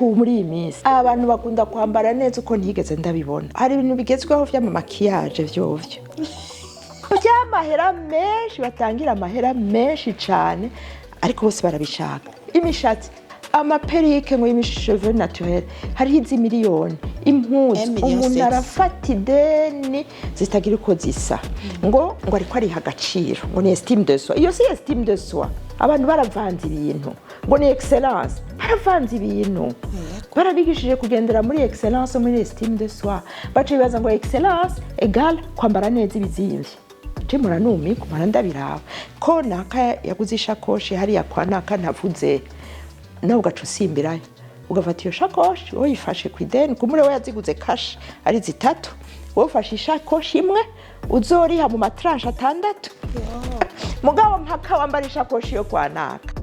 muri iyi minsi abantu bakunda kwambara neza uko ntigeze ndabibona. Hari ibintu bigezweho vy'amakiyaje vyovyo by'amahera menshi, batangira amahera menshi cane, ariko bose barabishaka. Imishatsi, amaperike ngo y'imisheve naturel hari iz'imiliyoni, impuzu umuntu arafata ideni zitagira uko zisa ngo ariko ari agaciro, ngo ni estime de soi. Iyo si estime de soi, abantu baravanze ibintu ngo ni excellence, baravanze ibintu. Barabigishije kugendera muri excellence, muri estime de soi, baca bibaza ngo excellence égale kwambara neza ibizimvye. Jemura numi kumara ndabiraba ko naka yaguze ishakoshi hariya kwa naka ntavuze, nawe ugaca usimbirayo ugafata iyo shakoshi uyifashe ku ideni, kumure we yaziguze kashi ari zitatu, wowe ufashe ishakoshi imwe uzoriha mu matranche 6. Mugabo mpaka wambara ishakoshi yo kwa naka.